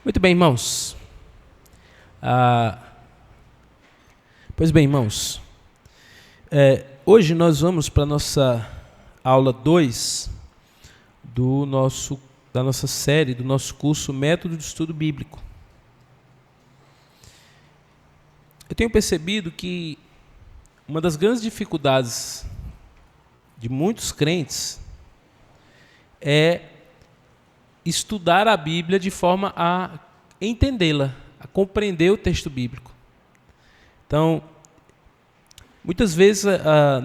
Muito bem, irmãos. Pois bem, irmãos. Hoje nós vamos para a nossa aula 2 da nossa série, do nosso curso Método de Estudo Bíblico. Eu tenho percebido que uma das grandes dificuldades de muitos crentes é estudar a Bíblia de forma a entendê-la, a compreender o texto bíblico. Então, muitas vezes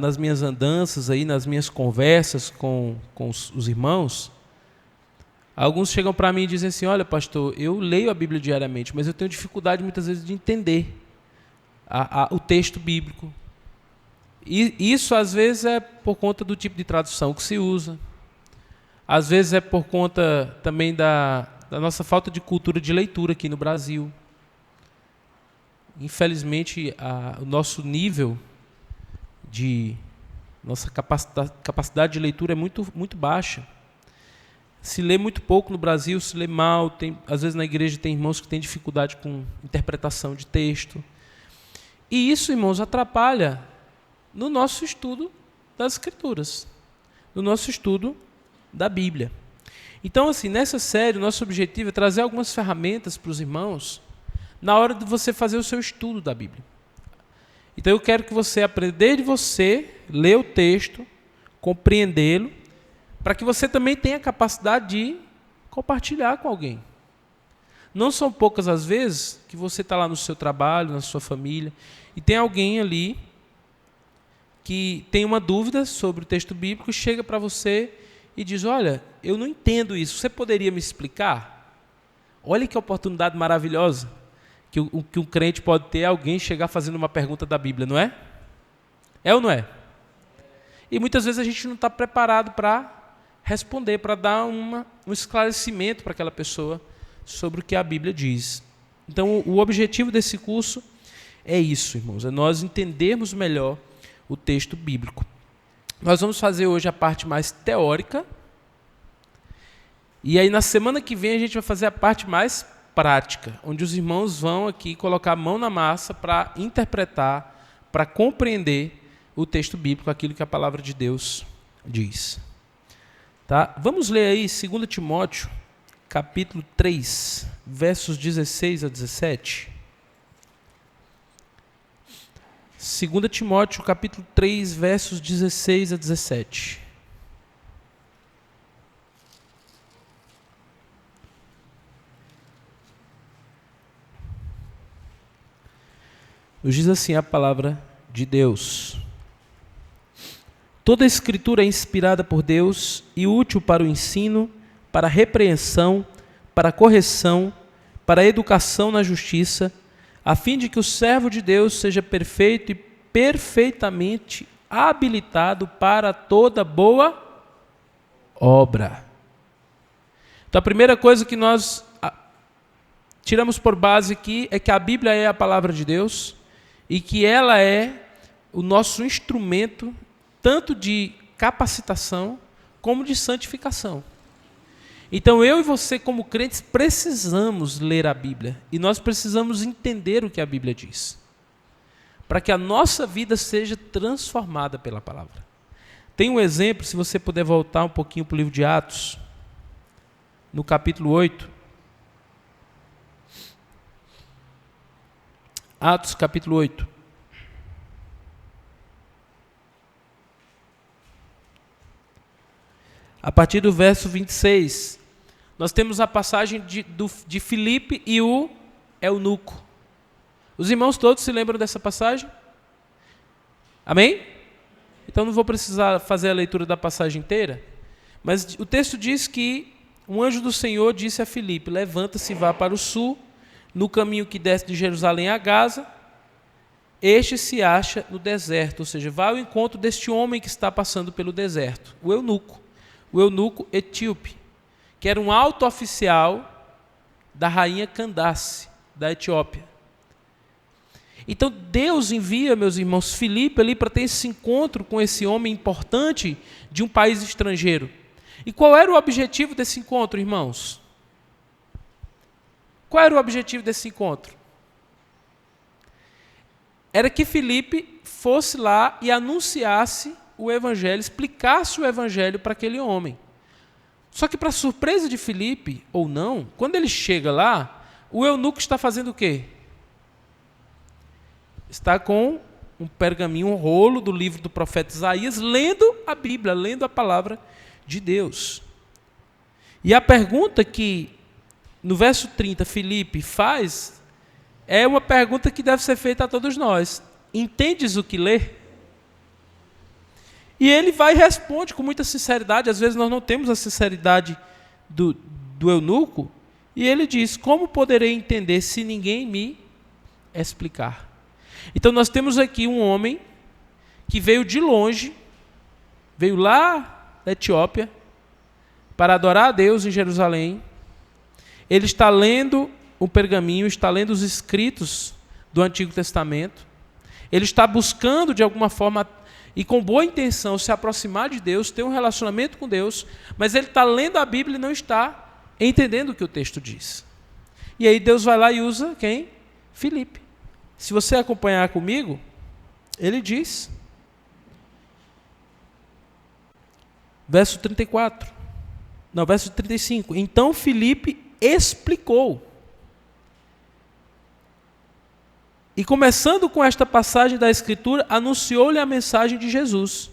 nas minhas andanças, nas minhas conversas com os irmãos, alguns chegam para mim e dizem assim: olha, pastor, eu leio a Bíblia diariamente, mas eu tenho dificuldade muitas vezes de entender o texto bíblico. E isso às vezes é por conta do tipo de tradução que se usa, às vezes é por conta também da nossa falta de cultura de leitura aqui no Brasil. Infelizmente, o nosso nível nossa capacidade de leitura é muito, muito baixa. Se lê muito pouco no Brasil, se lê mal. Às vezes na igreja tem irmãos que têm dificuldade com interpretação de texto. E isso, irmãos, atrapalha no nosso estudo das Escrituras, no nosso estudo da Bíblia. Então, assim, nessa série, o nosso objetivo é trazer algumas ferramentas para os irmãos na hora de você fazer o seu estudo da Bíblia. Então, eu quero que você aprenda de você, ler o texto, compreendê-lo, para que você também tenha a capacidade de compartilhar com alguém. Não são poucas as vezes que você está lá no seu trabalho, na sua família, e tem alguém ali que tem uma dúvida sobre o texto bíblico e chega para você e diz: olha, eu não entendo isso, você poderia me explicar? Olha que oportunidade maravilhosa que um crente pode ter, alguém chegar fazendo uma pergunta da Bíblia, não é? É ou não é? E muitas vezes a gente não está preparado para responder, para dar um esclarecimento para aquela pessoa sobre o que a Bíblia diz. Então, o objetivo desse curso é isso, irmãos, é nós entendermos melhor o texto bíblico. Nós vamos fazer hoje a parte mais teórica, e aí na semana que vem a gente vai fazer a parte mais prática, onde os irmãos vão aqui colocar a mão na massa para interpretar, para compreender o texto bíblico, aquilo que a palavra de Deus diz. Tá? Vamos ler aí 2 Timóteo, capítulo 3, versos 16 a 17. 2 Timóteo, capítulo 3, versos 16 a 17. Nos diz assim a palavra de Deus: toda a escritura é inspirada por Deus e útil para o ensino, para a repreensão, para a correção, para a educação na justiça, a fim de que o servo de Deus seja perfeito e perfeitamente habilitado para toda boa obra. Então, a primeira coisa que nós tiramos por base aqui é que a Bíblia é a palavra de Deus e que ela é o nosso instrumento tanto de capacitação como de santificação. Então, eu e você, como crentes, precisamos ler a Bíblia e nós precisamos entender o que a Bíblia diz, para que a nossa vida seja transformada pela palavra. Tem um exemplo, se você puder voltar um pouquinho para o livro de Atos, no capítulo 8. Atos, capítulo 8. A partir do verso 26. Nós temos a passagem de Filipe e o eunuco. Os irmãos todos se lembram dessa passagem? Amém? Então não vou precisar fazer a leitura da passagem inteira, mas o texto diz que um anjo do Senhor disse a Filipe: levanta-se e vá para o sul, no caminho que desce de Jerusalém a Gaza, este se acha no deserto, ou seja, vá ao encontro deste homem que está passando pelo deserto, o eunuco etíope, que era um alto oficial da rainha Candace, da Etiópia. Então Deus envia, meus irmãos, Filipe ali para ter esse encontro com esse homem importante de um país estrangeiro. E qual era o objetivo desse encontro, irmãos? Qual era o objetivo desse encontro? Era que Filipe fosse lá e anunciasse o evangelho, explicasse o evangelho para aquele homem. Só que, para surpresa de Filipe, ou não, quando ele chega lá, o eunuco está fazendo o quê? Está com um pergaminho, um rolo do livro do profeta Isaías, lendo a Bíblia, lendo a palavra de Deus. E a pergunta que, no verso 30, Filipe faz, é uma pergunta que deve ser feita a todos nós. Entendes o que lê? E ele vai e responde com muita sinceridade. Às vezes nós não temos a sinceridade do eunuco. E ele diz, como poderei entender se ninguém me explicar? Então nós temos aqui um homem que veio de longe, veio lá da Etiópia, para adorar a Deus em Jerusalém. Ele está lendo o pergaminho, está lendo os escritos do Antigo Testamento. Ele está buscando, de alguma forma, e com boa intenção, se aproximar de Deus, ter um relacionamento com Deus, mas ele está lendo a Bíblia e não está entendendo o que o texto diz. E aí Deus vai lá e usa quem? Filipe. Se você acompanhar comigo, ele diz, verso 35, então Filipe explicou. E começando com esta passagem da Escritura, anunciou-lhe a mensagem de Jesus.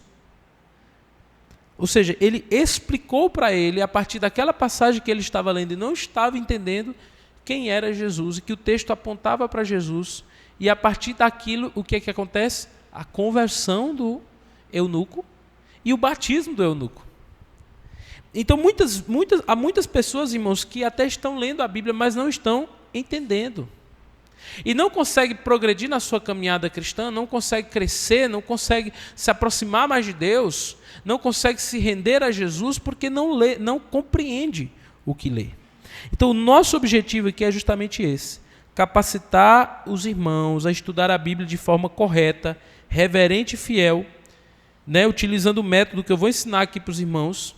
Ou seja, ele explicou para ele, a partir daquela passagem que ele estava lendo e não estava entendendo quem era Jesus, e que o texto apontava para Jesus, e a partir daquilo, o que é que acontece? A conversão do eunuco e o batismo do eunuco. Então, há muitas pessoas, irmãos, que até estão lendo a Bíblia, mas não estão entendendo. E não consegue progredir na sua caminhada cristã, não consegue crescer, não consegue se aproximar mais de Deus, não consegue se render a Jesus porque não lê, não compreende o que lê. Então o nosso objetivo aqui é justamente esse: capacitar os irmãos a estudar a Bíblia de forma correta, reverente e fiel, utilizando o método que eu vou ensinar aqui para os irmãos,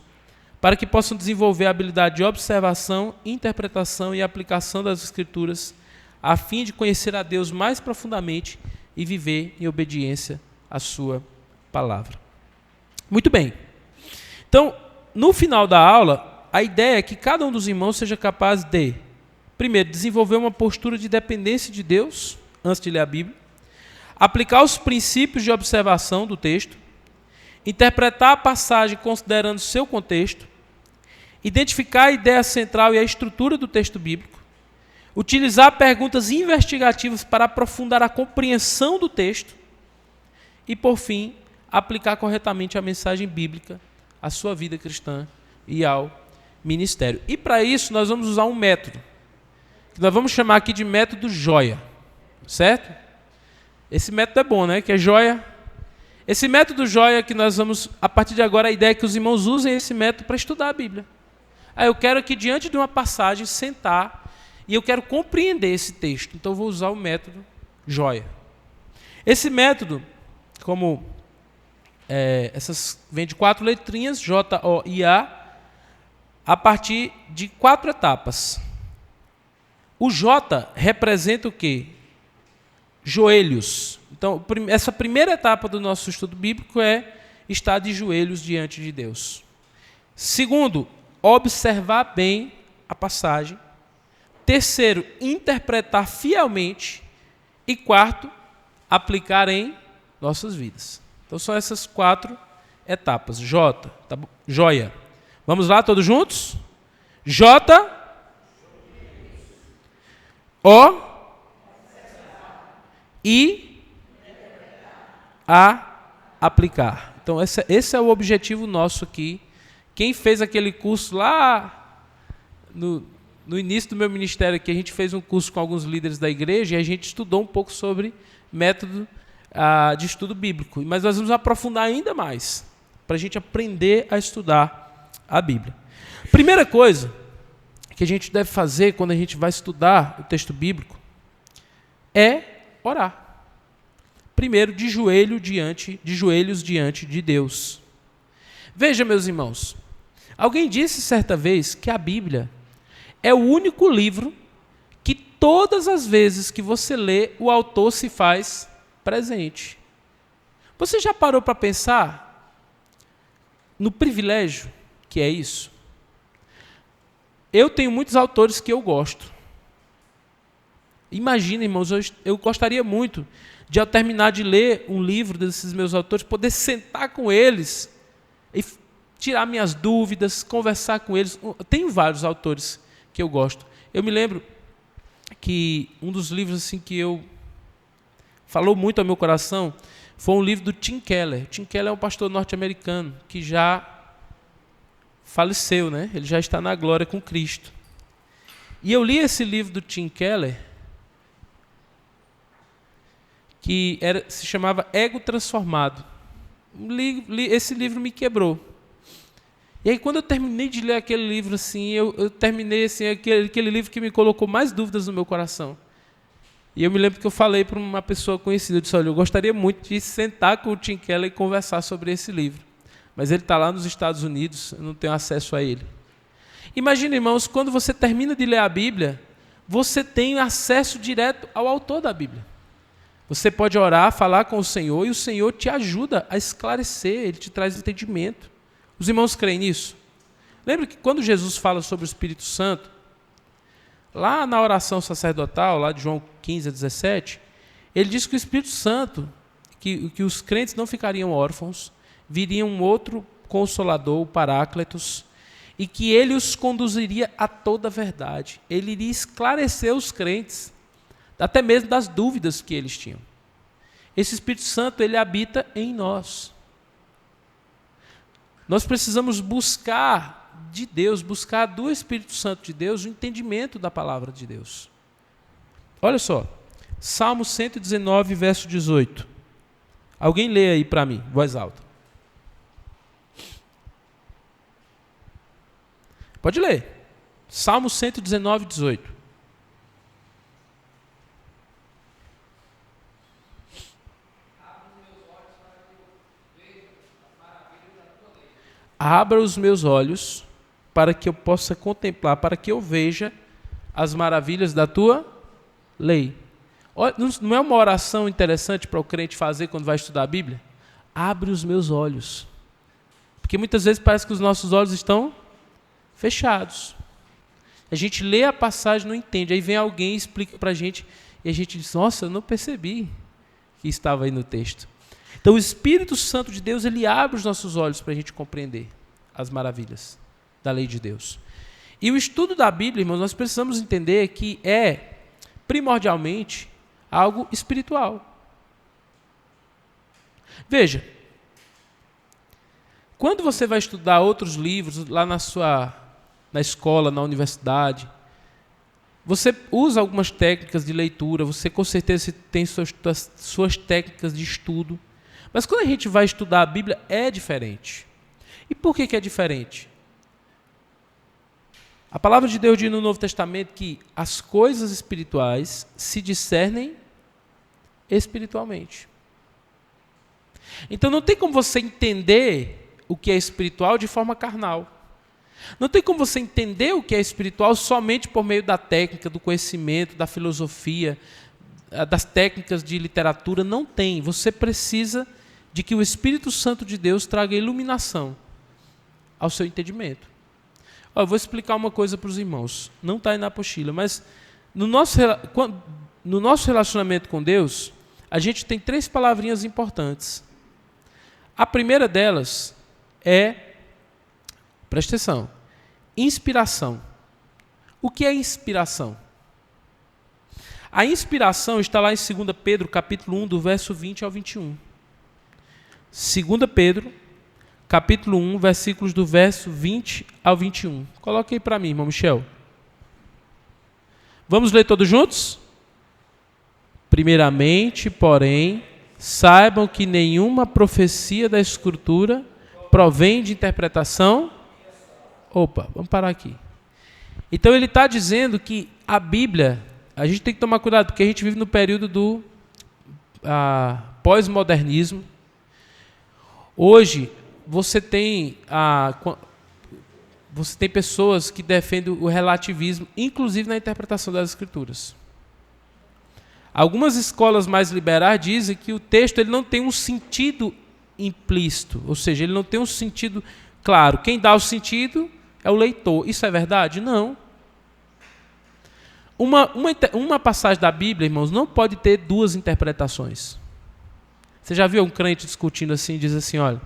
para que possam desenvolver a habilidade de observação, interpretação e aplicação das Escrituras, a fim de conhecer a Deus mais profundamente e viver em obediência à sua palavra. Muito bem. Então, no final da aula, a ideia é que cada um dos irmãos seja capaz de, primeiro, desenvolver uma postura de dependência de Deus, antes de ler a Bíblia, aplicar os princípios de observação do texto, interpretar a passagem considerando seu contexto, identificar a ideia central e a estrutura do texto bíblico, utilizar perguntas investigativas para aprofundar a compreensão do texto e, por fim, aplicar corretamente a mensagem bíblica à sua vida cristã e ao ministério. E para isso nós vamos usar um método, que nós vamos chamar aqui de método joia, certo? Esse método é bom, né? Que é joia. Esse método joia que nós vamos, a partir de agora, a ideia é que os irmãos usem esse método para estudar a Bíblia. Eu quero aqui, diante de uma passagem, sentar e eu quero compreender esse texto. Então eu vou usar o método joia. Esse método, como vem de 4 letrinhas, J-O-I-A, a partir de 4 etapas. O J representa o quê? Joelhos. Então, essa primeira etapa do nosso estudo bíblico é estar de joelhos diante de Deus. Segundo, observar bem a passagem. Terceiro, interpretar fielmente. E quarto, aplicar em nossas vidas. Então são essas 4 etapas. J, tá bom? Joia. Vamos lá, todos juntos? J, O, I, A, aplicar. Então esse é o objetivo nosso aqui. Quem fez aquele curso lá no início do meu ministério aqui, a gente fez um curso com alguns líderes da igreja e a gente estudou um pouco sobre método de estudo bíblico. Mas nós vamos aprofundar ainda mais, para a gente aprender a estudar a Bíblia. Primeira coisa que a gente deve fazer quando a gente vai estudar o texto bíblico é orar. Primeiro, de joelhos diante de Deus. Veja, meus irmãos, alguém disse certa vez que a Bíblia é o único livro que todas as vezes que você lê, o autor se faz presente. Você já parou para pensar no privilégio que é isso? Eu tenho muitos autores que eu gosto. Imagina, irmãos, eu gostaria muito de, ao terminar de ler um livro desses meus autores, poder sentar com eles e tirar minhas dúvidas, conversar com eles. Tem vários autores que eu gosto. Eu me lembro que um dos livros assim, que falou muito ao meu coração foi um livro do Tim Keller. Tim Keller é um pastor norte-americano que já faleceu, né? Ele já está na glória com Cristo. E eu li esse livro do Tim Keller, que se chamava Ego Transformado. Esse livro me quebrou. E aí, quando eu terminei de ler aquele livro, assim, eu terminei assim, aquele livro que me colocou mais dúvidas no meu coração. E eu me lembro que eu falei para uma pessoa conhecida, eu disse, olha, eu gostaria muito de sentar com o Tim Keller e conversar sobre esse livro. Mas ele está lá nos Estados Unidos, eu não tenho acesso a ele. Imagina, irmãos, quando você termina de ler a Bíblia, você tem acesso direto ao autor da Bíblia. Você pode orar, falar com o Senhor, e o Senhor te ajuda a esclarecer, Ele te traz entendimento. Os irmãos creem nisso? Lembra que quando Jesus fala sobre o Espírito Santo, lá na oração sacerdotal, lá de João 15 a 17, ele diz que o Espírito Santo, que os crentes não ficariam órfãos, viria um outro Consolador, o Paráclitos, e que ele os conduziria a toda a verdade. Ele iria esclarecer os crentes, até mesmo das dúvidas que eles tinham. Esse Espírito Santo, ele habita em nós. Nós precisamos buscar de Deus, buscar do Espírito Santo de Deus o entendimento da palavra de Deus. Olha só, Salmo 119, verso 18. Alguém lê aí para mim, voz alta. Pode ler. Salmo 119, 18. Abra os meus olhos para que eu possa contemplar, para que eu veja as maravilhas da tua lei. Não é uma oração interessante para o crente fazer quando vai estudar a Bíblia? Abre os meus olhos. Porque muitas vezes parece que os nossos olhos estão fechados. A gente lê a passagem e não entende. Aí vem alguém e explica para a gente e a gente diz, nossa, eu não percebi que estava aí no texto. Então o Espírito Santo de Deus, ele abre os nossos olhos para a gente compreender as maravilhas da lei de Deus. E o estudo da Bíblia, irmãos, nós precisamos entender que é primordialmente algo espiritual. Veja, quando você vai estudar outros livros lá na escola, na universidade, você usa algumas técnicas de leitura, você com certeza tem suas técnicas de estudo, mas quando a gente vai estudar a Bíblia é diferente. E por que é diferente? A palavra de Deus diz no Novo Testamento que as coisas espirituais se discernem espiritualmente. Então não tem como você entender o que é espiritual de forma carnal. Não tem como você entender o que é espiritual somente por meio da técnica, do conhecimento, da filosofia, das técnicas de literatura. Não tem. Você precisa de que o Espírito Santo de Deus traga iluminação ao seu entendimento. Eu vou explicar uma coisa para os irmãos. Não está aí na apostila, mas no nosso relacionamento com Deus, a gente tem 3 palavrinhas importantes. A primeira delas é, presta atenção, inspiração. O que é inspiração? A inspiração está lá em 2 Pedro, capítulo 1, do verso 20 ao 21. 2 Pedro, capítulo 1, versículos do verso 20 ao 21. Coloque aí para mim, irmão Michel. Vamos ler todos juntos? Primeiramente, porém, saibam que nenhuma profecia da Escritura provém de interpretação. Opa, vamos parar aqui. Então ele está dizendo que a Bíblia, a gente tem que tomar cuidado, porque a gente vive no período do pós-modernismo. Hoje, você tem pessoas que defendem o relativismo, inclusive na interpretação das Escrituras. Algumas escolas mais liberais dizem que o texto ele não tem um sentido implícito, ou seja, ele não tem um sentido claro. Quem dá o sentido é o leitor. Isso é verdade? Não. Uma passagem da Bíblia, irmãos, não pode ter duas interpretações. Você já viu um crente discutindo assim, diz assim, olha,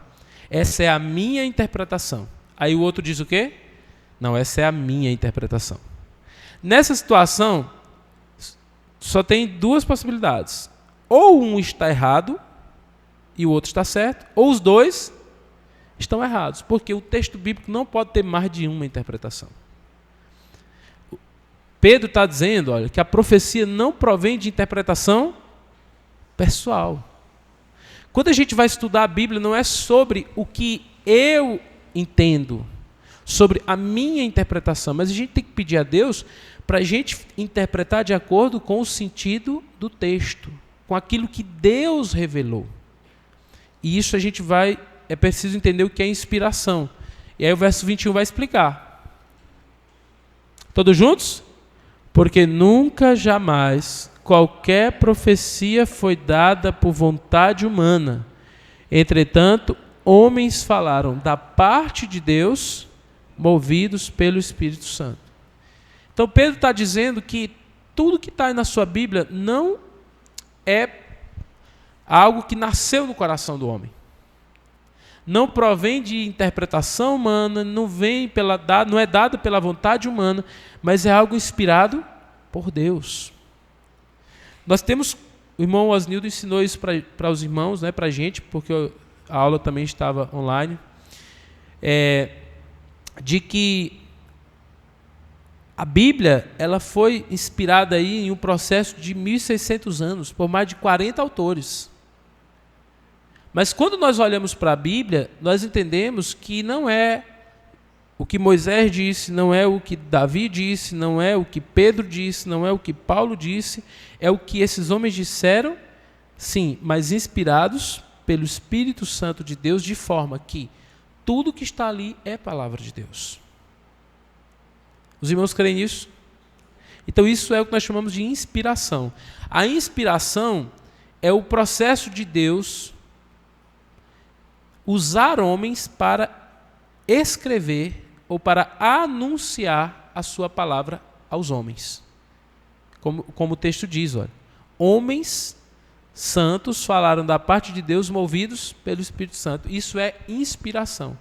essa é a minha interpretação. Aí o outro diz o quê? Não, essa é a minha interpretação. Nessa situação, só tem duas possibilidades. Ou um está errado e o outro está certo, ou os dois estão errados, porque o texto bíblico não pode ter mais de uma interpretação. Pedro está dizendo, olha, que a profecia não provém de interpretação pessoal. Quando a gente vai estudar a Bíblia, não é sobre o que eu entendo, sobre a minha interpretação, mas a gente tem que pedir a Deus para a gente interpretar de acordo com o sentido do texto, com aquilo que Deus revelou. E isso é preciso entender o que é inspiração. E aí o verso 21 vai explicar. Todos juntos? Porque nunca, jamais, qualquer profecia foi dada por vontade humana. Entretanto, homens falaram da parte de Deus, movidos pelo Espírito Santo. Então Pedro está dizendo que tudo que está aí na sua Bíblia não é algo que nasceu no coração do homem. Não provém de interpretação humana, não é dado pela vontade humana, mas é algo inspirado por Deus. Nós temos, o irmão Osnildo ensinou isso para os irmãos, né, para a gente, porque a aula também estava online, de que a Bíblia ela foi inspirada aí em um processo de 1.600 anos, por mais de 40 autores. Mas quando nós olhamos para a Bíblia, nós entendemos que não é o que Moisés disse, não é o que Davi disse, não é o que Pedro disse, não é o que Paulo disse, é o que esses homens disseram, sim, mas inspirados pelo Espírito Santo de Deus, de forma que tudo que está ali é palavra de Deus. Os irmãos creem nisso? Então isso é o que nós chamamos de inspiração. A inspiração é o processo de Deus usar homens para escrever ou para anunciar a sua palavra aos homens. Como o texto diz, olha, homens santos falaram da parte de Deus movidos pelo Espírito Santo. Isso é inspiração.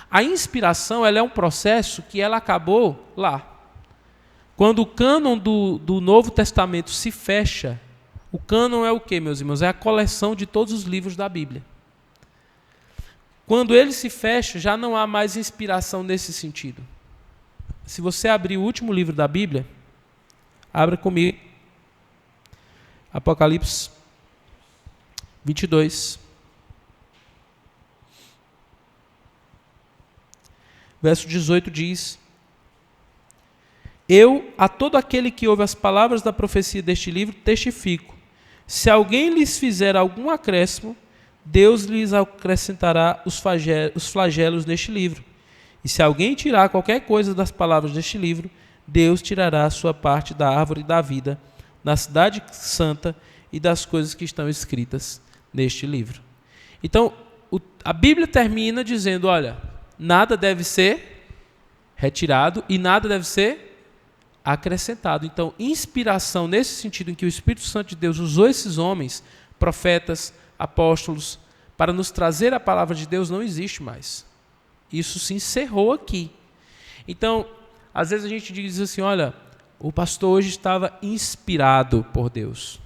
A inspiração ela é um processo que ela acabou lá. Quando o cânon do Novo Testamento se fecha, o cânon é o quê, meus irmãos? É a coleção de todos os livros da Bíblia. Quando ele se fecha, já não há mais inspiração nesse sentido. Se você abrir o último livro da Bíblia, abra comigo. Apocalipse 22. Verso 18 diz: Eu, a todo aquele que ouve as palavras da profecia deste livro, testifico. Se alguém lhes fizer algum acréscimo, Deus lhes acrescentará os flagelos deste livro. E se alguém tirar qualquer coisa das palavras deste livro, Deus tirará a sua parte da árvore da vida, na cidade santa e das coisas que estão escritas neste livro. Então, a Bíblia termina dizendo, olha, nada deve ser retirado e nada deve ser acrescentado. Então, inspiração nesse sentido em que o Espírito Santo de Deus usou esses homens, profetas, apóstolos, para nos trazer a palavra de Deus, não existe mais. Isso se encerrou aqui. Então, às vezes a gente diz assim, olha, o pastor hoje estava inspirado por Deus,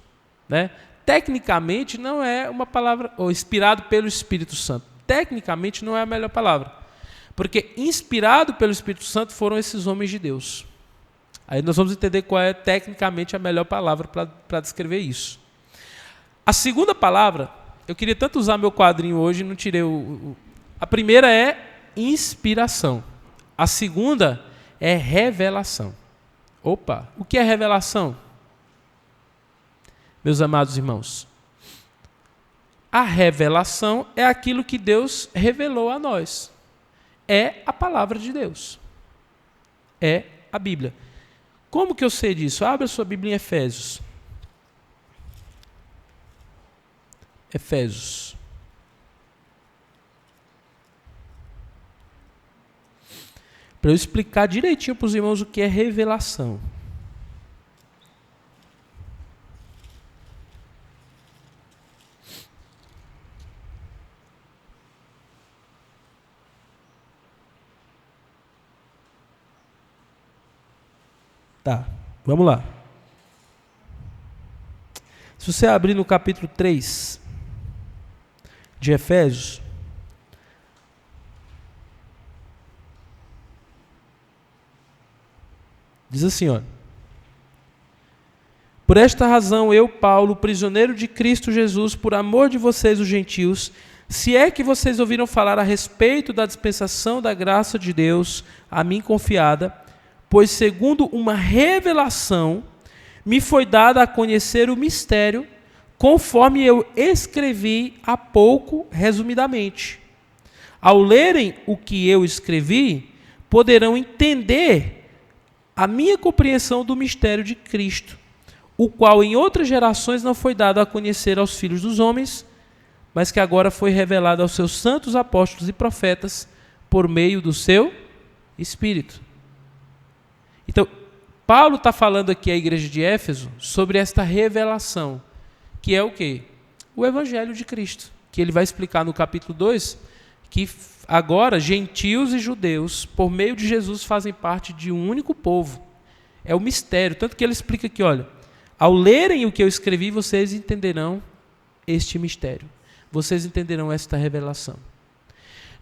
né? Tecnicamente não é uma palavra, ou inspirado pelo Espírito Santo. Tecnicamente não é a melhor palavra. Porque inspirado pelo Espírito Santo foram esses homens de Deus. Aí nós vamos entender qual é tecnicamente a melhor palavra para descrever isso. A segunda palavra, eu queria tanto usar meu quadrinho hoje, não tirei a primeira é inspiração. A segunda é revelação. Opa, o que é revelação? Meus amados irmãos, a revelação é aquilo que Deus revelou a nós. É a palavra de Deus. É a Bíblia. Como que eu sei disso? Abra sua Bíblia em Efésios. Efésios. Para eu explicar direitinho para os irmãos o que é revelação. Tá, vamos lá. Se você abrir no capítulo 3 de Efésios, diz assim, ó: por esta razão eu, Paulo, prisioneiro de Cristo Jesus, por amor de vocês, os gentios, se é que vocês ouviram falar a respeito da dispensação da graça de Deus a mim confiada, pois segundo uma revelação me foi dada a conhecer o mistério, conforme eu escrevi há pouco, resumidamente. Ao lerem o que eu escrevi, poderão entender a minha compreensão do mistério de Cristo, o qual em outras gerações não foi dado a conhecer aos filhos dos homens, mas que agora foi revelado aos seus santos apóstolos e profetas por meio do seu Espírito. Então, Paulo está falando aqui à igreja de Éfeso sobre esta revelação, que é o quê? O Evangelho de Cristo, que ele vai explicar no capítulo 2, que agora gentios e judeus, por meio de Jesus, fazem parte de um único povo. É o mistério, tanto que ele explica aqui, olha, ao lerem o que eu escrevi, vocês entenderão este mistério, vocês entenderão esta revelação.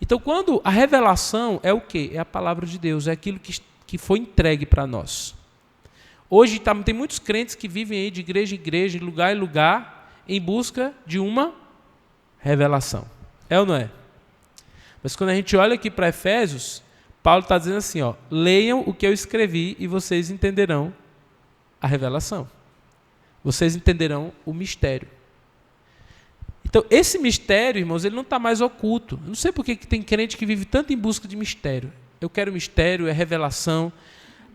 Então, quando a revelação é o quê? É a palavra de Deus, é aquilo que foi entregue para nós. Hoje tem muitos crentes que vivem aí de igreja em igreja, de lugar em lugar, em busca de uma revelação. É ou não é? Mas quando a gente olha aqui para Efésios, Paulo está dizendo assim, ó, leiam o que eu escrevi e vocês entenderão a revelação. Vocês entenderão o mistério. Então, esse mistério, irmãos, ele não está mais oculto. Eu não sei por que tem crente que vive tanto em busca de mistério. Eu quero mistério, é revelação.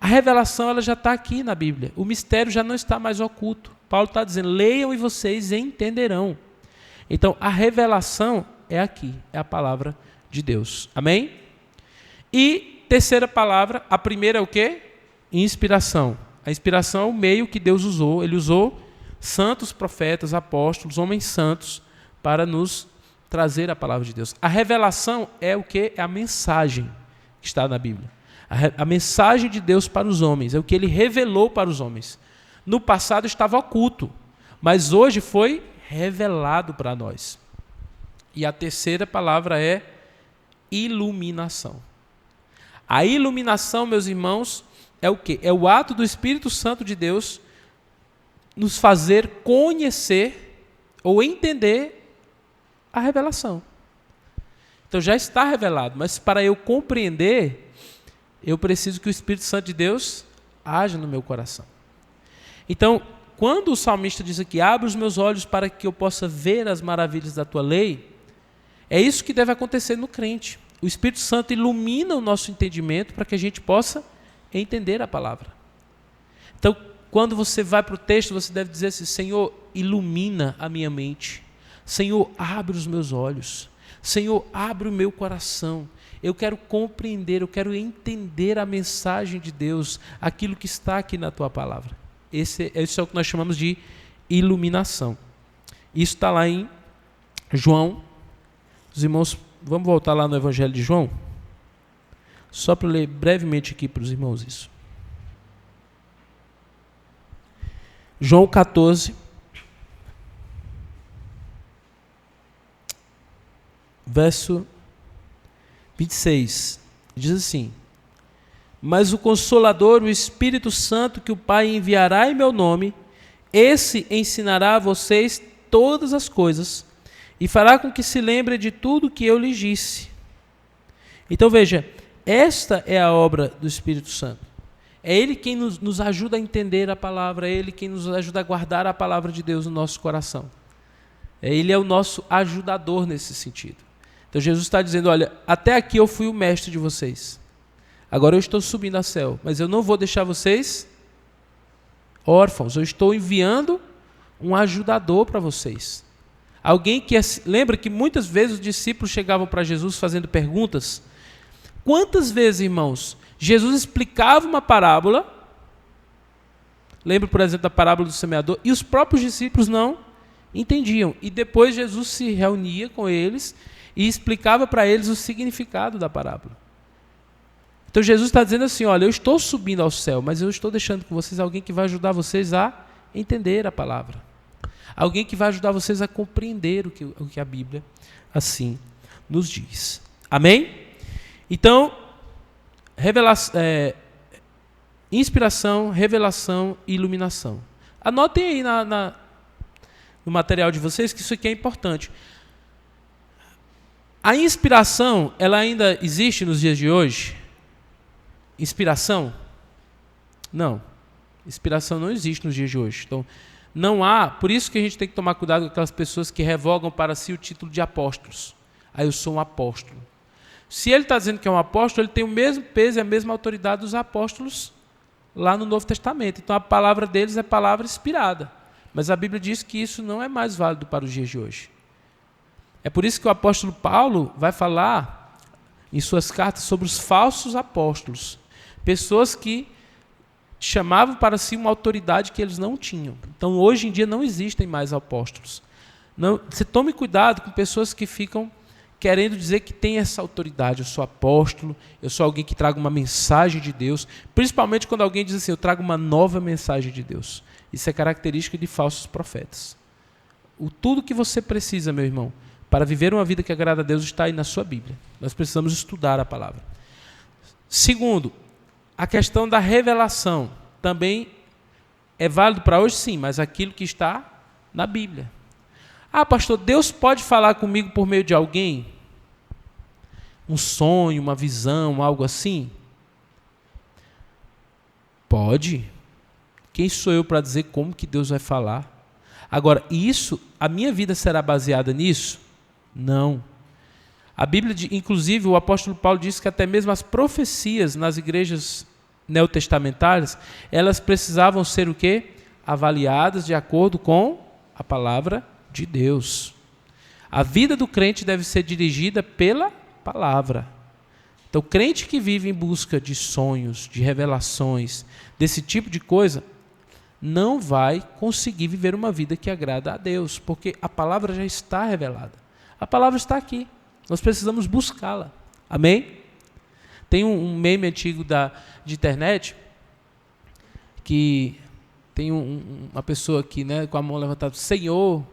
A revelação ela já está aqui na Bíblia. O mistério já não está mais oculto. Paulo está dizendo, leiam e vocês entenderão. Então, a revelação é aqui, é a palavra de Deus. Amém? E terceira palavra, a primeira é o quê? Inspiração. A inspiração é o meio que Deus usou. Ele usou santos, profetas, apóstolos, homens santos, para nos trazer a palavra de Deus. A revelação é o quê? É a mensagem que está na Bíblia. A mensagem de Deus para os homens, é o que ele revelou para os homens. No passado estava oculto, mas hoje foi revelado para nós. E a terceira palavra é iluminação. A iluminação, meus irmãos, é o quê? É o ato do Espírito Santo de Deus nos fazer conhecer ou entender a revelação. Então já está revelado, mas para eu compreender, eu preciso que o Espírito Santo de Deus haja no meu coração. Então, quando o salmista diz aqui, abre os meus olhos para que eu possa ver as maravilhas da tua lei, é isso que deve acontecer no crente. O Espírito Santo ilumina o nosso entendimento para que a gente possa entender a palavra. Então, quando você vai para o texto, você deve dizer assim, Senhor, ilumina a minha mente. Senhor, abre os meus olhos. Senhor, abre o meu coração. Eu quero compreender, eu quero entender a mensagem de Deus, aquilo que está aqui na tua palavra. Esse é o que nós chamamos de iluminação. Isso está lá em João. Os irmãos, vamos voltar lá no Evangelho de João? Só para ler brevemente aqui para os irmãos isso. João 14, verso 26, diz assim, mas o Consolador, o Espírito Santo, que o Pai enviará em meu nome, esse ensinará a vocês todas as coisas e fará com que se lembre de tudo que eu lhes disse. Então veja, esta é a obra do Espírito Santo. É Ele quem nos ajuda a entender a palavra, é Ele quem nos ajuda a guardar a palavra de Deus no nosso coração. Ele é o nosso ajudador nesse sentido. Então Jesus está dizendo, olha, até aqui eu fui o mestre de vocês. Agora eu estou subindo ao céu, mas eu não vou deixar vocês órfãos. Eu estou enviando um ajudador para vocês. Alguém que... Lembra que muitas vezes os discípulos chegavam para Jesus fazendo perguntas? Quantas vezes, irmãos, Jesus explicava uma parábola, lembra, por exemplo, da parábola do semeador, e os próprios discípulos não entendiam. E depois Jesus se reunia com eles e explicava para eles o significado da parábola. Então Jesus está dizendo assim, olha, eu estou subindo ao céu, mas eu estou deixando com vocês alguém que vai ajudar vocês a entender a palavra. Alguém que vai ajudar vocês a compreender o que a Bíblia assim nos diz. Amém? Então, inspiração, revelação e iluminação. Anotem aí no material de vocês que isso aqui é importante. A inspiração, ela ainda existe nos dias de hoje? Inspiração? Não. Inspiração não existe nos dias de hoje. Então, não há... Por isso que a gente tem que tomar cuidado com aquelas pessoas que revogam para si o título de apóstolos. Aí eu sou um apóstolo. Se ele está dizendo que é um apóstolo, ele tem o mesmo peso e a mesma autoridade dos apóstolos lá no Novo Testamento. Então, a palavra deles é palavra inspirada. Mas a Bíblia diz que isso não é mais válido para os dias de hoje. É por isso que o apóstolo Paulo vai falar em suas cartas sobre os falsos apóstolos. Pessoas que chamavam para si uma autoridade que eles não tinham. Então, hoje em dia, não existem mais apóstolos. Não, você tome cuidado com pessoas que ficam querendo dizer que tem essa autoridade. Eu sou apóstolo, eu sou alguém que traga uma mensagem de Deus. Principalmente quando alguém diz assim, eu trago uma nova mensagem de Deus. Isso é característica de falsos profetas. Tudo que você precisa, meu irmão, para viver uma vida que agrada a Deus está aí na sua Bíblia. Nós precisamos estudar a palavra. Segundo, a questão da revelação também é válido para hoje, sim, mas aquilo que está na Bíblia. Ah, pastor, Deus pode falar comigo por meio de alguém? Um sonho, uma visão, algo assim? Pode. Quem sou eu para dizer como que Deus vai falar? Agora, a minha vida será baseada nisso? Não. A Bíblia, inclusive, o apóstolo Paulo diz que até mesmo as profecias nas igrejas neotestamentárias, elas precisavam ser o quê? Avaliadas de acordo com a palavra de Deus. A vida do crente deve ser dirigida pela palavra. Então, o crente que vive em busca de sonhos, de revelações, desse tipo de coisa, não vai conseguir viver uma vida que agrada a Deus, porque a palavra já está revelada. A palavra está aqui. Nós precisamos buscá-la. Amém? Tem um meme antigo de internet que tem uma pessoa aqui, né, com a mão levantada, Senhor,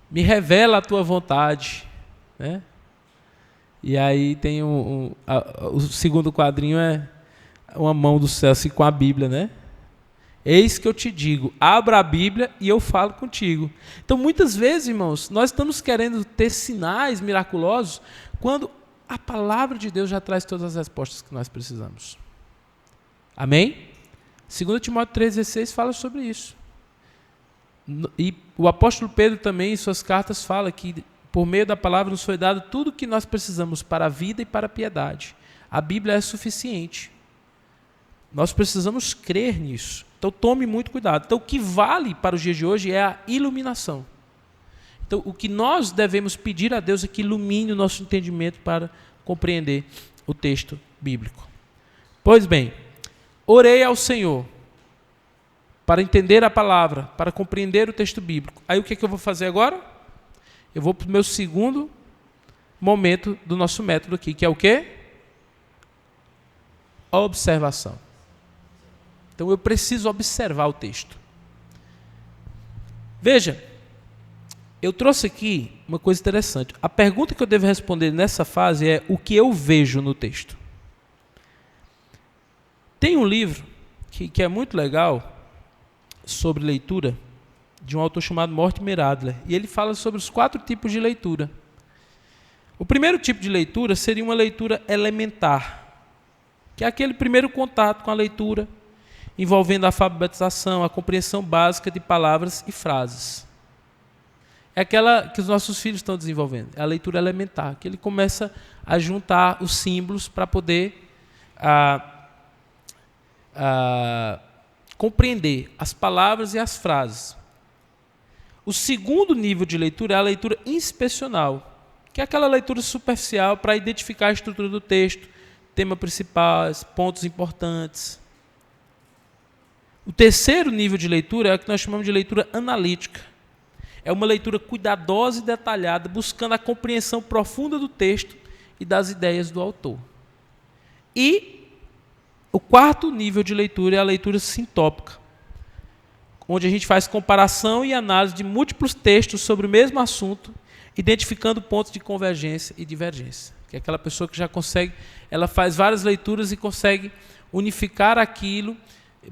me revela a tua vontade, né? E aí tem o segundo quadrinho é uma mão do céu assim com a Bíblia, né? Eis que eu te digo, abra a Bíblia e eu falo contigo. Então, muitas vezes, irmãos, nós estamos querendo ter sinais miraculosos quando a palavra de Deus já traz todas as respostas que nós precisamos. Amém? 2 Timóteo 3,16 fala sobre isso. E o apóstolo Pedro também, em suas cartas, fala que por meio da palavra nos foi dado tudo o que nós precisamos para a vida e para a piedade. A Bíblia é suficiente. Nós precisamos crer nisso. Então, tome muito cuidado. Então, o que vale para os dias de hoje é a iluminação. Então, o que nós devemos pedir a Deus é que ilumine o nosso entendimento para compreender o texto bíblico. Pois bem, orei ao Senhor para entender a palavra, para compreender o texto bíblico. Aí, o que é que eu vou fazer agora? Eu vou para o meu segundo momento do nosso método aqui, que é o quê? Observação. Então, eu preciso observar o texto. Veja, eu trouxe aqui uma coisa interessante. A pergunta que eu devo responder nessa fase é o que eu vejo no texto. Tem um livro que é muito legal sobre leitura, de um autor chamado Mortimer Adler, e ele fala sobre os 4 tipos de leitura. O primeiro tipo de leitura seria uma leitura elementar, que é aquele primeiro contato com a leitura, envolvendo a alfabetização, a compreensão básica de palavras e frases. É aquela que os nossos filhos estão desenvolvendo, é a leitura elementar, que ele começa a juntar os símbolos para poder compreender as palavras e as frases. O segundo nível de leitura é a leitura inspecional, que é aquela leitura superficial para identificar a estrutura do texto, tema principal, pontos importantes. O terceiro nível de leitura é o que nós chamamos de leitura analítica. É uma leitura cuidadosa e detalhada, buscando a compreensão profunda do texto e das ideias do autor. E o quarto nível de leitura é a leitura sintópica, onde a gente faz comparação e análise de múltiplos textos sobre o mesmo assunto, identificando pontos de convergência e divergência. Que é aquela pessoa que já consegue, ela faz várias leituras e consegue unificar aquilo,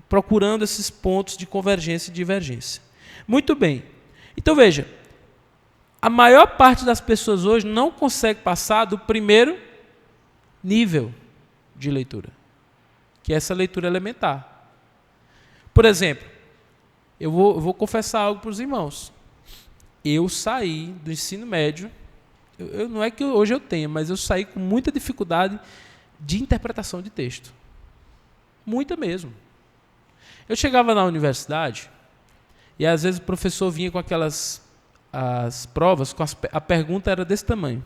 procurando esses pontos de convergência e divergência. Muito bem. Então veja, a maior parte das pessoas hoje não consegue passar do primeiro nível de leitura, que é essa leitura elementar. Por exemplo, eu vou confessar algo para os irmãos. Eu saí do ensino médio, não é que hoje eu tenha, mas eu saí com muita dificuldade de interpretação de texto. Muita mesmo. Eu chegava na universidade e às vezes o professor vinha com as provas, a pergunta era desse tamanho.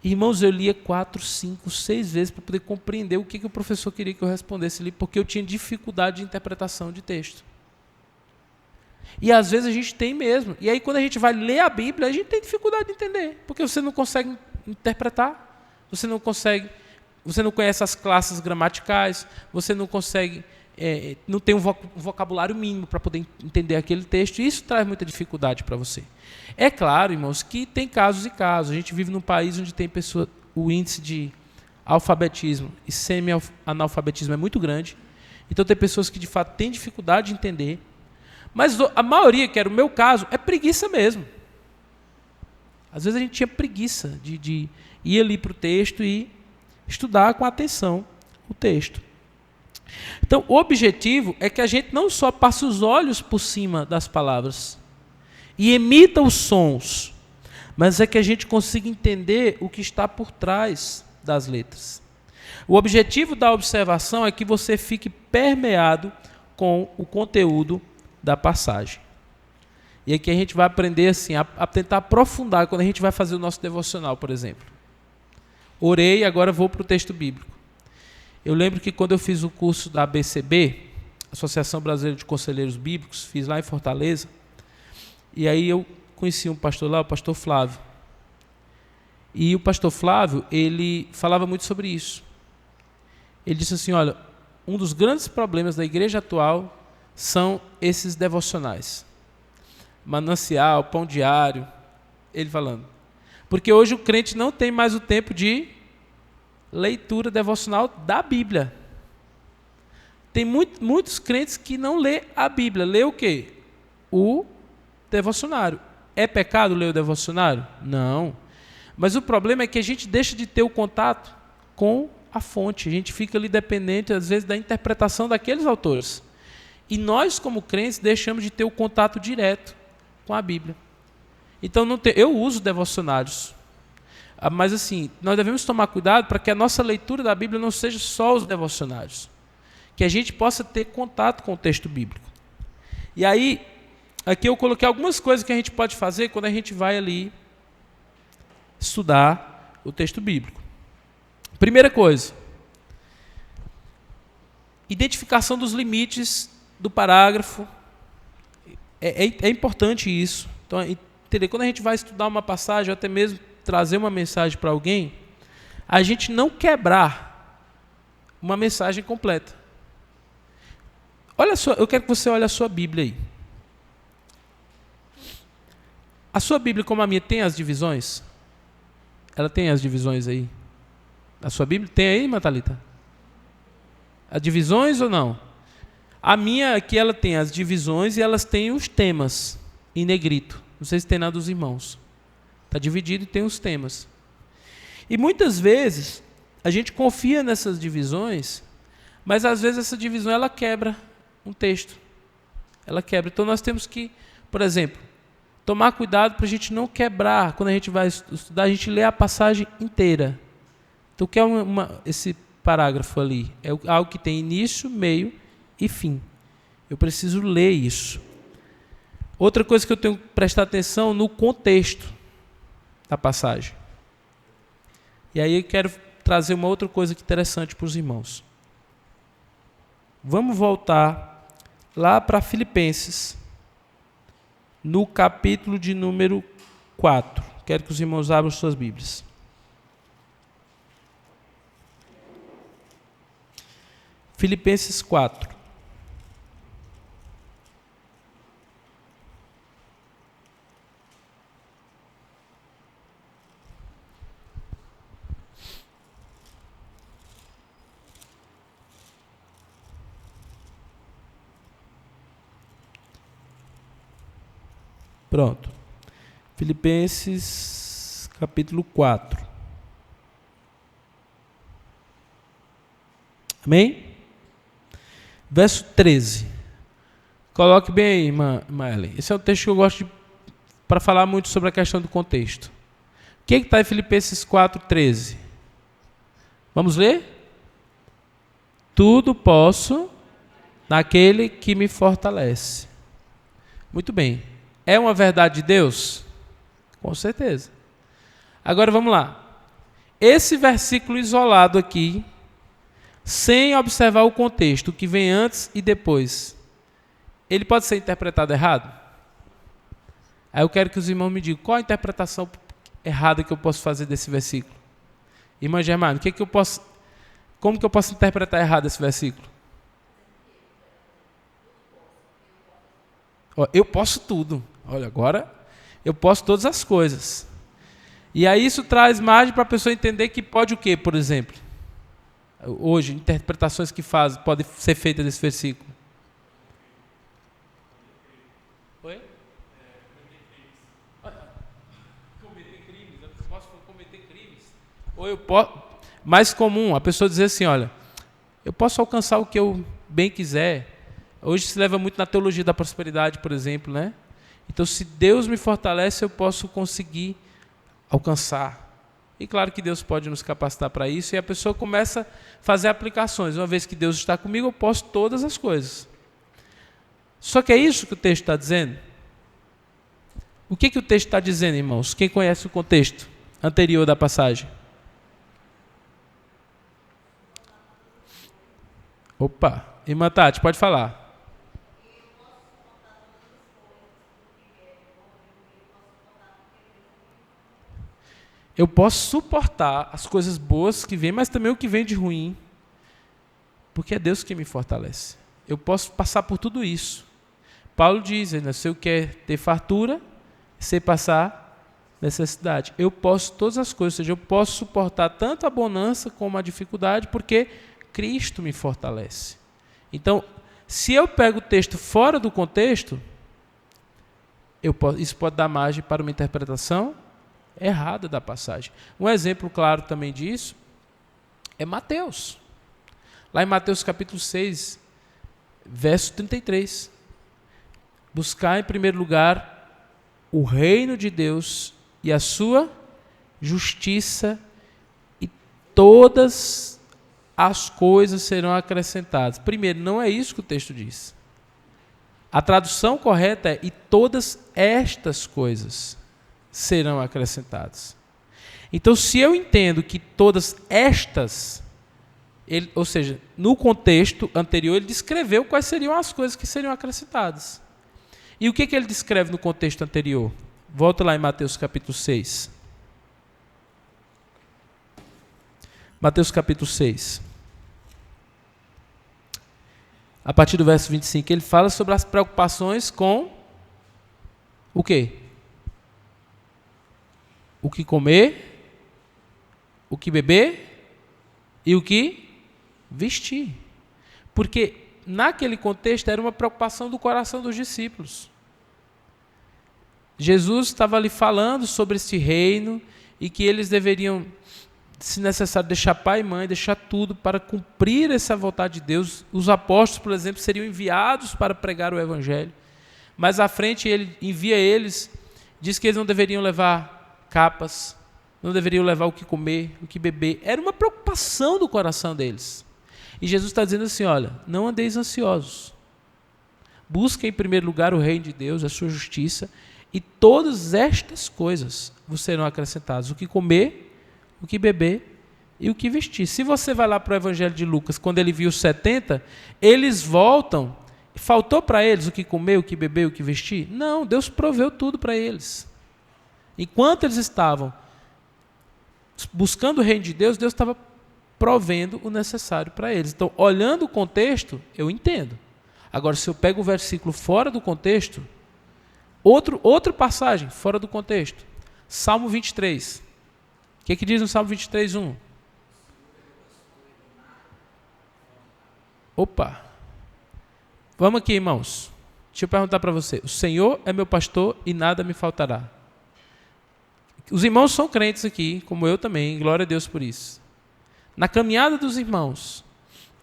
Irmãos, eu lia 4, 5, 6 vezes para poder compreender o que o professor queria que eu respondesse ali, porque eu tinha dificuldade de interpretação de texto. E às vezes a gente tem mesmo. E aí quando a gente vai ler a Bíblia, a gente tem dificuldade de entender, porque você não consegue interpretar, você não conhece as classes gramaticais, você não consegue, não tem um vocabulário mínimo para poder entender aquele texto, e isso traz muita dificuldade para você. É claro, irmãos, que tem casos e casos. A gente vive num país onde tem o índice de alfabetismo e semi-analfabetismo é muito grande, então tem pessoas que de fato têm dificuldade de entender. Mas a maioria, que era o meu caso, é preguiça mesmo. Às vezes a gente tinha preguiça de ir ali para o texto e estudar com atenção o texto. Então, o objetivo é que a gente não só passe os olhos por cima das palavras e emita os sons, mas é que a gente consiga entender o que está por trás das letras. O objetivo da observação é que você fique permeado com o conteúdo da passagem. E aqui a gente vai aprender assim, a tentar aprofundar quando a gente vai fazer o nosso devocional, por exemplo. Orei, agora vou para o texto bíblico. Eu lembro que quando eu fiz o curso da ABCB, Associação Brasileira de Conselheiros Bíblicos, fiz lá em Fortaleza, e aí eu conheci um pastor lá, o pastor Flávio. E o pastor Flávio, ele falava muito sobre isso. Ele disse assim, olha, um dos grandes problemas da igreja atual são esses devocionais. Manancial, pão diário, ele falando. Porque hoje o crente não tem mais o tempo de leitura devocional da Bíblia. Tem muitos crentes que não lê a Bíblia. Lê o quê? O devocionário. É pecado ler o devocionário? Não. Mas o problema é que a gente deixa de ter o contato com a fonte. A gente fica ali dependente, às vezes, da interpretação daqueles autores. E nós, como crentes, deixamos de ter o contato direto com a Bíblia. Então, eu uso devocionários. Mas, assim, nós devemos tomar cuidado para que a nossa leitura da Bíblia não seja só os devocionários. Que a gente possa ter contato com o texto bíblico. E aí, aqui eu coloquei algumas coisas que a gente pode fazer quando a gente vai ali estudar o texto bíblico. Primeira coisa, identificação dos limites do parágrafo. É importante isso. Então, entender, quando a gente vai estudar uma passagem, ou até mesmo trazer uma mensagem para alguém, a gente não quebrar uma mensagem completa. Olha só, eu quero que você olhe a sua Bíblia aí. A sua Bíblia, como a minha, tem as divisões? Ela tem as divisões aí? A sua Bíblia tem aí, Matalita? As divisões ou não? A minha aqui, ela tem as divisões e elas têm os temas em negrito. Não sei se tem nada dos irmãos. Está dividido e tem os temas. E muitas vezes a gente confia nessas divisões, mas às vezes essa divisão ela quebra um texto. Ela quebra. Então nós temos que, por exemplo, tomar cuidado para a gente não quebrar. Quando a gente vai estudar, a gente lê a passagem inteira. Então o que é esse parágrafo ali? É algo que tem início, meio e fim. Eu preciso ler isso. Outra coisa que eu tenho que prestar atenção no contexto da passagem. E aí eu quero trazer uma outra coisa interessante para os irmãos. Vamos voltar lá para Filipenses, no capítulo de número 4. Quero que os irmãos abram suas Bíblias. Filipenses 4. Pronto. Filipenses capítulo 4. Amém? Verso 13. Coloque bem aí, irmã Ellen. Esse é um texto que eu gosto para falar muito sobre a questão do contexto. O que está em Filipenses 4, 13? Vamos ler? Tudo posso naquele que me fortalece. Muito bem. É uma verdade de Deus? Com certeza. Agora vamos lá. Esse versículo isolado aqui, sem observar o contexto, o que vem antes e depois, ele pode ser interpretado errado? Aí eu quero que os irmãos me digam, qual a interpretação errada que eu posso fazer desse versículo? Irmã Germana, como que eu posso interpretar errado esse versículo? Eu posso tudo. Olha, agora eu posso todas as coisas. E aí isso traz margem para a pessoa entender que pode o quê, por exemplo? Hoje, interpretações que podem ser feitas desse versículo. Oi? Cometer crimes. Eu posso cometer crimes. Ou eu posso... Mais comum, a pessoa dizer assim, olha, eu posso alcançar o que eu bem quiser. Hoje se leva muito na teologia da prosperidade, por exemplo, né? Então, se Deus me fortalece, eu posso conseguir alcançar. E claro que Deus pode nos capacitar para isso, e a pessoa começa a fazer aplicações. Uma vez que Deus está comigo, eu posso todas as coisas. Só que é isso que o texto está dizendo? O que o texto está dizendo, irmãos? Quem conhece o contexto anterior da passagem? Opa, irmã Tati, pode falar. Eu posso suportar as coisas boas que vêm, mas também o que vem de ruim, porque é Deus que me fortalece. Eu posso passar por tudo isso. Paulo diz, né, se eu quero ter fartura, sei passar necessidade. Eu posso todas as coisas, ou seja, eu posso suportar tanto a bonança como a dificuldade, porque Cristo me fortalece. Então, se eu pego o texto fora do contexto, isso pode dar margem para uma interpretação errada da passagem. Um exemplo claro também disso é Mateus. Lá em Mateus capítulo 6, verso 33. Buscar em primeiro lugar o reino de Deus e a sua justiça, e todas as coisas serão acrescentadas. Primeiro, não é isso que o texto diz. A tradução correta é: e todas estas coisas serão acrescentadas. Então, se eu entendo que todas estas, ou seja, no contexto anterior, ele descreveu quais seriam as coisas que seriam acrescentadas. E o que ele descreve no contexto anterior? Volta lá em Mateus capítulo 6. Mateus capítulo 6. A partir do verso 25, ele fala sobre as preocupações com o quê? O que comer, o que beber e o que vestir. Porque naquele contexto era uma preocupação do coração dos discípulos. Jesus estava ali falando sobre esse reino e que eles deveriam, se necessário, deixar pai e mãe, deixar tudo para cumprir essa vontade de Deus. Os apóstolos, por exemplo, seriam enviados para pregar o evangelho. Mas à frente ele envia eles, diz que eles não deveriam levar capas, não deveriam levar o que comer, o que beber. Era uma preocupação do coração deles. E Jesus está dizendo assim, olha, não andeis ansiosos. Busca em primeiro lugar o reino de Deus, a sua justiça, e todas estas coisas vos serão acrescentadas: o que comer, o que beber e o que vestir. Se você vai lá para o Evangelho de Lucas, quando ele viu os 70, eles voltam, faltou para eles o que comer, o que beber, o que vestir? Não, Deus proveu tudo para eles. Enquanto eles estavam buscando o reino de Deus, Deus estava provendo o necessário para eles. Então, olhando o contexto, eu entendo. Agora, se eu pego o versículo fora do contexto, outra passagem fora do contexto, Salmo 23. O que diz no Salmo 23, 1? Opa! Vamos aqui, irmãos. Deixa eu perguntar para você. O Senhor é meu pastor e nada me faltará. Os irmãos são crentes aqui, como eu também, glória a Deus por isso. Na caminhada dos irmãos,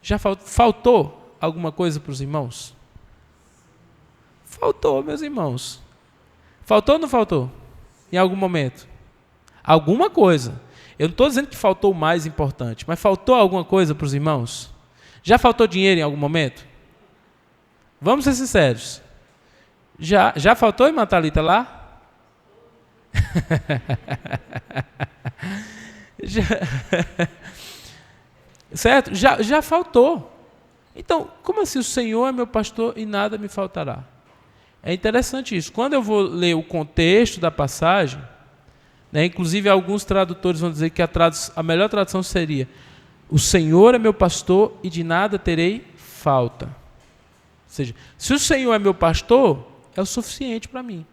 já faltou alguma coisa para os irmãos? Faltou, meus irmãos. Faltou ou não faltou? Em algum momento? Alguma coisa. Eu não estou dizendo que faltou o mais importante, mas faltou alguma coisa para os irmãos? Já faltou dinheiro em algum momento? Vamos ser sinceros. Já faltou, irmã Thalita, lá? Certo? Já faltou. Então, como assim? O Senhor é meu pastor e nada me faltará. É interessante isso. Quando eu vou ler o contexto da passagem, né, inclusive alguns tradutores vão dizer que a melhor tradução seria: o Senhor é meu pastor e de nada terei falta. Ou seja, se o Senhor é meu pastor, é o suficiente para mim.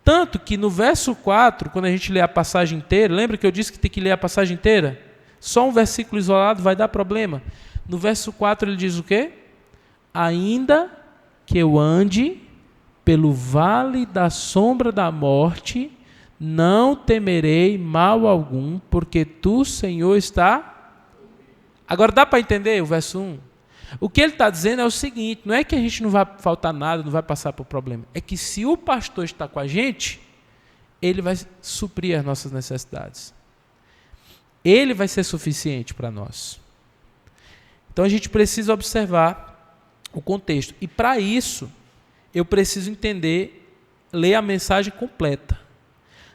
Tanto que no verso 4, quando a gente lê a passagem inteira, lembra que eu disse que tem que ler a passagem inteira? Só um versículo isolado vai dar problema. No verso 4 ele diz o quê? Ainda que eu ande pelo vale da sombra da morte, não temerei mal algum, porque tu, Senhor, está... Agora dá para entender o verso 1? O que ele está dizendo é o seguinte: não é que a gente não vai faltar nada, não vai passar por problema. É que se o pastor está com a gente, ele vai suprir as nossas necessidades. Ele vai ser suficiente para nós. Então a gente precisa observar o contexto. E para isso, eu preciso entender, ler a mensagem completa.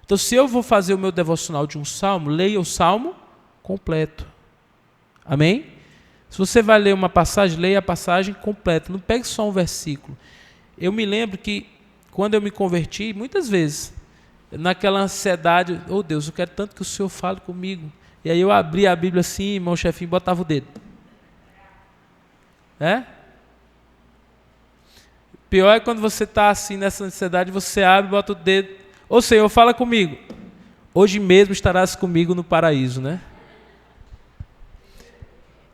Então, se eu vou fazer o meu devocional de um salmo, leia o salmo completo. Amém? Se você vai ler uma passagem, leia a passagem completa. Não pegue só um versículo. Eu me lembro que, quando eu me converti, muitas vezes, naquela ansiedade, oh Deus, eu quero tanto que o Senhor fale comigo. E aí eu abria a Bíblia assim, irmão chefinho, botava o dedo. Pior é quando você está assim nessa ansiedade, você abre e bota o dedo. Ô Senhor, fala comigo. Hoje mesmo estarás comigo no paraíso, né?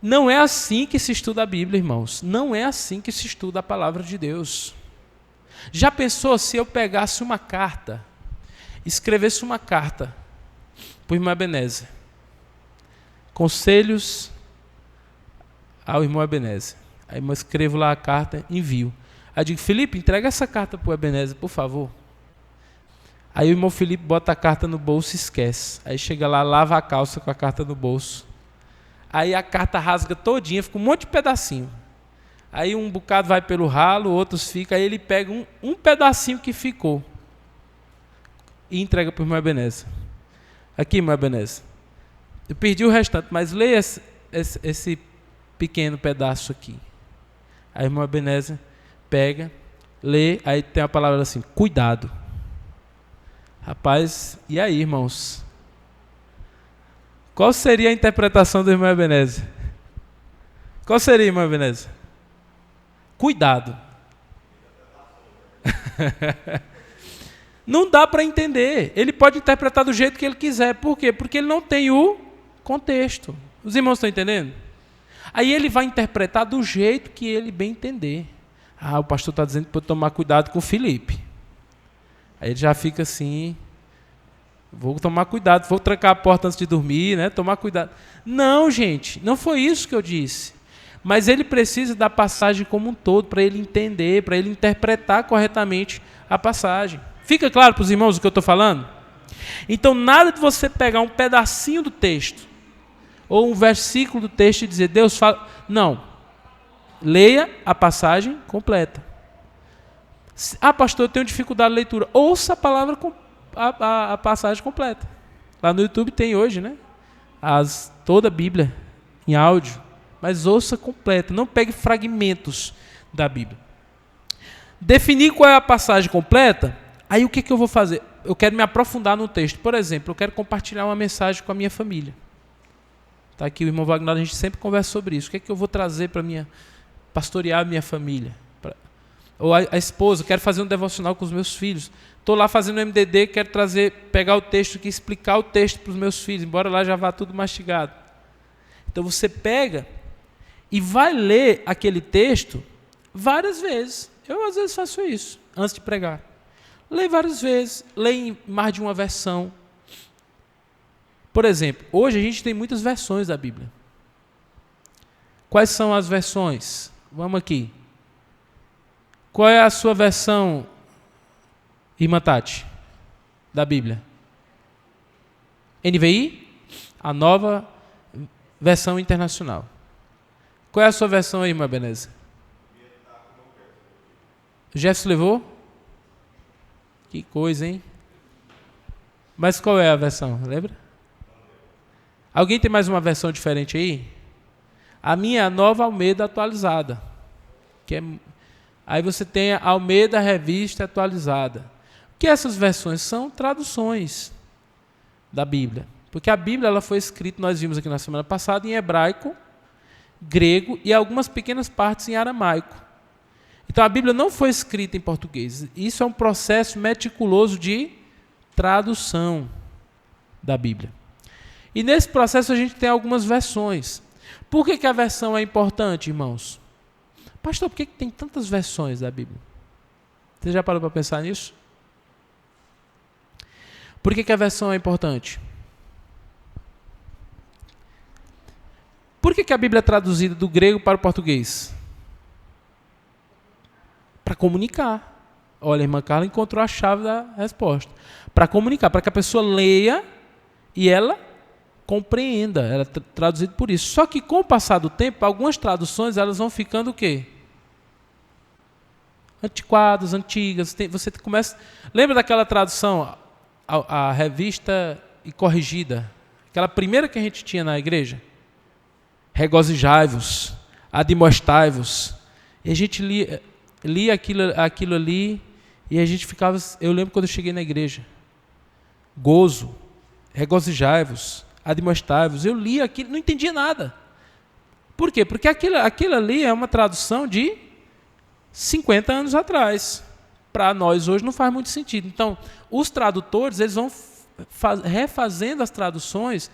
Não é assim que se estuda a Bíblia, irmãos. Não é assim que se estuda a palavra de Deus. Já pensou se eu pegasse uma carta, escrevesse uma carta para o irmão Ebenezer? Conselhos ao irmão Ebenezer. Aí eu escrevo lá a carta, envio. Aí eu digo: Felipe, entrega essa carta para o Ebenezer, por favor. Aí o irmão Felipe bota a carta no bolso e esquece. Aí chega lá, lava a calça com a carta no bolso. Aí a carta rasga todinha, fica um monte de pedacinho. Aí um bocado vai pelo ralo, outros ficam. Aí ele pega um pedacinho que ficou e entrega para o irmão Ebenezer. Aqui, irmão Ebenezer, eu perdi o restante, mas leia esse pequeno pedaço aqui. Aí o irmão Ebenezer pega, lê, aí tem a palavra assim: cuidado. Rapaz, e aí, irmãos? Qual seria a interpretação do irmão Ebenezer? Qual seria, irmão Ebenezer? Cuidado. Não dá para entender. Ele pode interpretar do jeito que ele quiser. Por quê? Porque ele não tem o contexto. Os irmãos estão entendendo? Aí ele vai interpretar do jeito que ele bem entender. Ah, o pastor está dizendo para eu tomar cuidado com o Felipe. Aí ele já fica assim: vou tomar cuidado, vou trancar a porta antes de dormir, né? Tomar cuidado. Não, gente, não foi isso que eu disse. Mas ele precisa da passagem como um todo, para ele entender, para ele interpretar corretamente a passagem. Fica claro para os irmãos o que eu estou falando? Então, nada de você pegar um pedacinho do texto, ou um versículo do texto e dizer: Deus fala. Não. Leia a passagem completa. Pastor, eu tenho dificuldade de leitura. Ouça a palavra, a passagem completa. Lá no YouTube tem hoje, né? Toda a Bíblia em áudio. Mas ouça completa. Não pegue fragmentos da Bíblia. Definir qual é a passagem completa. Aí o que eu vou fazer? Eu quero me aprofundar no texto. Por exemplo, eu quero compartilhar uma mensagem com a minha família. Está aqui o irmão Wagner, a gente sempre conversa sobre isso. O que eu vou trazer para pastorear a minha família? Ou a esposa, quero fazer um devocional com os meus filhos. Estou lá fazendo MDD, quero pegar o texto aqui, explicar o texto para os meus filhos, embora lá já vá tudo mastigado. Então você pega e vai ler aquele texto várias vezes. Eu às vezes faço isso, antes de pregar. Leio várias vezes, leio em mais de uma versão. Por exemplo, hoje a gente tem muitas versões da Bíblia. Quais são as versões? Vamos aqui. Qual é a sua versão, irmã Tati, da Bíblia? NVI? A nova versão internacional. Qual é a sua versão aí, irmã Beneza? O Jefferson levou? Que coisa, hein? Mas qual é a versão? Lembra? Alguém tem mais uma versão diferente aí? A minha é a nova Almeida atualizada. Aí você tem a Almeida Revista Atualizada. O que essas versões são? Traduções da Bíblia. Porque a Bíblia ela foi escrita, nós vimos aqui na semana passada, em hebraico, grego e algumas pequenas partes em aramaico. Então a Bíblia não foi escrita em português. Isso é um processo meticuloso de tradução da Bíblia. E nesse processo a gente tem algumas versões. Por que a versão é importante, irmãos? Pastor, por que tem tantas versões da Bíblia? Você já parou para pensar nisso? Por que a versão é importante? Por que a Bíblia é traduzida do grego para o português? Para comunicar. Olha, a irmã Carla encontrou a chave da resposta. Para comunicar, para que a pessoa leia e ela compreenda. Ela é traduzida por isso. Só que com o passar do tempo, algumas traduções elas vão ficando o quê? Antiquadas, antigas. Você começa. Lembra daquela tradução, a revista e corrigida? Aquela primeira que a gente tinha na igreja? Regozijai-vos, admoestai-vos. E a gente lia aquilo ali e a gente ficava. Eu lembro quando eu cheguei na igreja. Gozo, regozijai-vos, admoestai-vos. Eu li aquilo, não entendia nada. Por quê? Porque aquilo ali é uma tradução de 50 anos atrás. Para nós hoje não faz muito sentido. Então, os tradutores eles vão refazendo as traduções.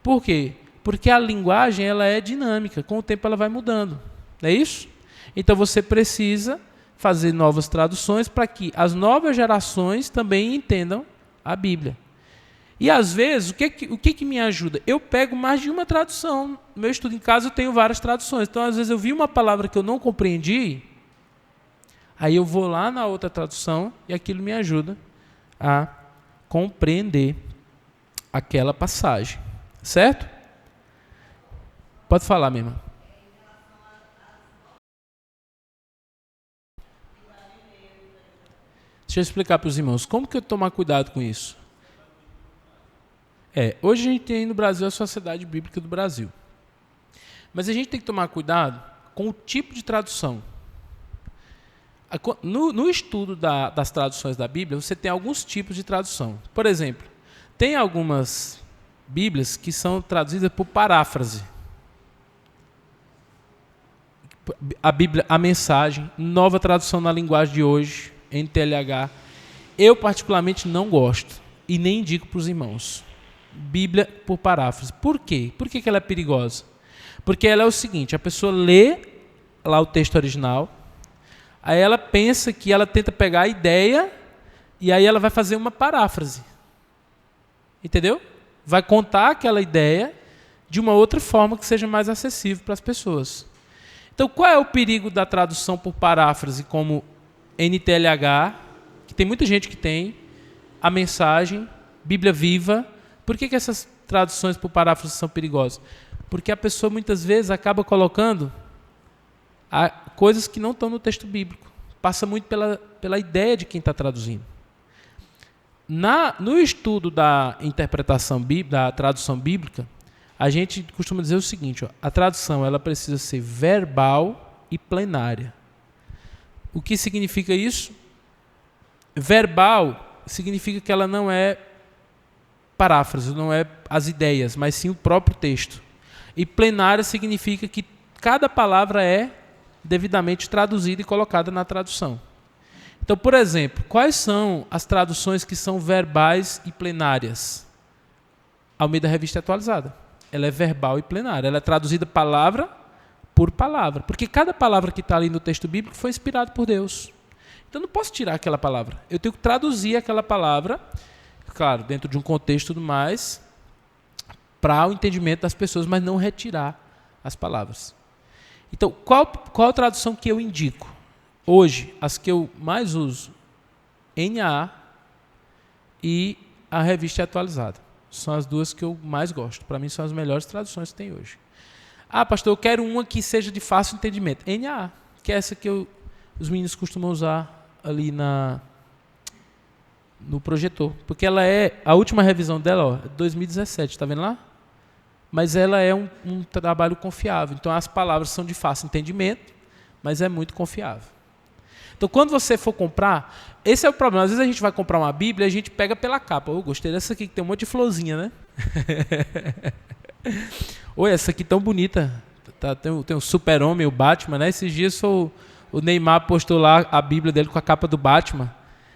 Por quê? Porque a linguagem ela é dinâmica. Com o tempo ela vai mudando. Não é isso? Então você precisa fazer novas traduções para que as novas gerações também entendam a Bíblia. E às vezes, o que me ajuda? Eu pego mais de uma tradução. No meu estudo em casa eu tenho várias traduções. Então, às vezes, eu vi uma palavra que eu não compreendi, aí eu vou lá na outra tradução e aquilo me ajuda a compreender aquela passagem. Certo? Pode falar, minha irmã. Deixa eu explicar para os irmãos. Como que eu tomar cuidado com isso? Hoje a gente tem no Brasil a Sociedade Bíblica do Brasil. Mas a gente tem que tomar cuidado com o tipo de tradução. No estudo das traduções da Bíblia, você tem alguns tipos de tradução. Por exemplo, tem algumas Bíblias que são traduzidas por paráfrase. A Bíblia, a Mensagem, nova tradução na linguagem de hoje, NTLH. Eu particularmente não gosto e nem indico para os irmãos. Bíblia por paráfrase. Por quê? Por que ela é perigosa? Porque ela é o seguinte, a pessoa lê lá o texto original, aí ela pensa que ela tenta pegar a ideia e aí ela vai fazer uma paráfrase. Entendeu? Vai contar aquela ideia de uma outra forma que seja mais acessível para as pessoas. Então, qual é o perigo da tradução por paráfrase como NTLH, que tem muita gente que tem, a Mensagem, Bíblia Viva? Por que essas traduções por paráfrase são perigosas? Porque a pessoa muitas vezes acaba colocando coisas que não estão no texto bíblico. passa muito pela ideia de quem está traduzindo. No estudo da interpretação bíblica, da tradução bíblica, a gente costuma dizer o seguinte, a tradução ela precisa ser verbal e plenária. O que significa isso? Verbal significa que ela não é paráfrase, não é as ideias, mas sim o próprio texto. E plenária significa que cada palavra é devidamente traduzida e colocada na tradução. Então, por exemplo, quais são as traduções que são verbais e plenárias? Almeida Revista Atualizada. Ela é verbal e plenária. Ela é traduzida palavra por palavra. Porque cada palavra que está ali no texto bíblico foi inspirada por Deus. Então, eu não posso tirar aquela palavra. Eu tenho que traduzir aquela palavra, claro, dentro de um contexto e tudo mais, para o entendimento das pessoas, mas não retirar as palavras. Então, qual a tradução que eu indico? Hoje, as que eu mais uso, NAA e a Revista Atualizada. São as duas que eu mais gosto. Para mim, são as melhores traduções que tem hoje. Ah, pastor, eu quero uma que seja de fácil entendimento. NAA, que é essa que os meninos costumam usar ali no projetor. Porque ela a última revisão dela, 2017, está vendo lá? Mas ela é um trabalho confiável. Então, as palavras são de fácil entendimento, mas é muito confiável. Então, quando você for comprar, esse é o problema. Às vezes a gente vai comprar uma Bíblia e a gente pega pela capa. Eu gostei dessa aqui, que tem um monte de florzinha, né? Oi, essa aqui tão bonita. Tem o Super-Homem, o Batman, né? Esses dias o Neymar postou lá a Bíblia dele com a capa do Batman.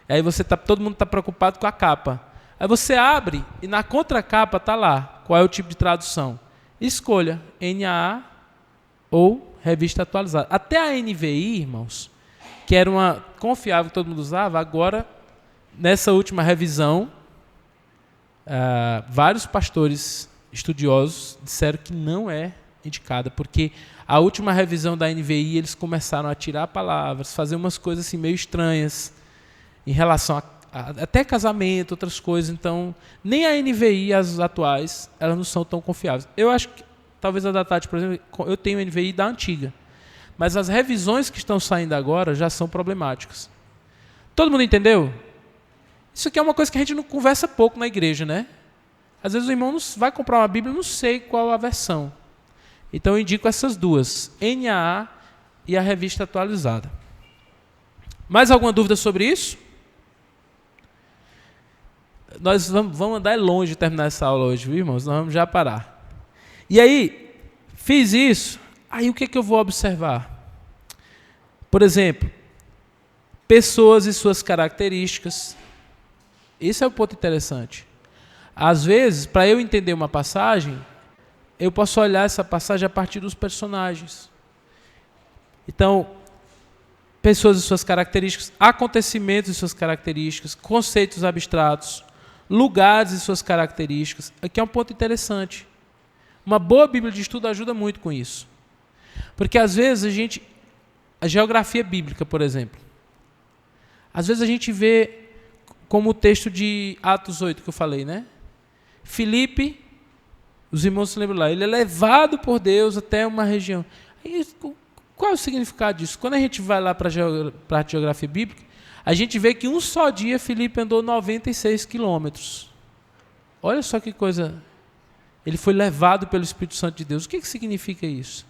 Aí todo mundo está preocupado com a capa. Aí você abre e na contracapa está lá. Qual é o tipo de tradução? Escolha NAA ou Revista Atualizada. Até a NVI, irmãos, que era uma confiável que todo mundo usava, agora, nessa última revisão, vários pastores estudiosos disseram que não é indicada, porque a última revisão da NVI, eles começaram a tirar palavras, fazer umas coisas assim meio estranhas, em relação até casamento, outras coisas. Então, nem a NVI, as atuais, elas não são tão confiáveis. Eu acho que, talvez a da Tati, por exemplo, eu tenho a NVI da antiga. Mas as revisões que estão saindo agora já são problemáticas. Todo mundo entendeu? Isso aqui é uma coisa que a gente não conversa pouco na igreja, né? Às vezes o irmão vai comprar uma Bíblia e não sei qual a versão. Então eu indico essas duas, NAA e a Revista Atualizada. Mais alguma dúvida sobre isso? Nós vamos andar longe de terminar essa aula hoje, viu, irmãos? Nós vamos já parar. E aí, fiz isso, aí o que eu vou observar? Por exemplo, pessoas e suas características. Esse é o ponto interessante. Às vezes, para eu entender uma passagem, eu posso olhar essa passagem a partir dos personagens. Então, pessoas e suas características, acontecimentos e suas características, conceitos abstratos, lugares e suas características. Aqui é um ponto interessante. Uma boa Bíblia de estudo ajuda muito com isso. Porque às vezes a geografia bíblica, por exemplo, às vezes a gente vê como o texto de Atos 8 que eu falei, né? Filipe, os irmãos se lembram lá, ele é levado por Deus até uma região. Aí, qual é o significado disso? Quando a gente vai lá para a geografia bíblica, a gente vê que um só dia Filipe andou 96 quilômetros. Olha só que coisa. Ele foi levado pelo Espírito Santo de Deus. O que significa isso?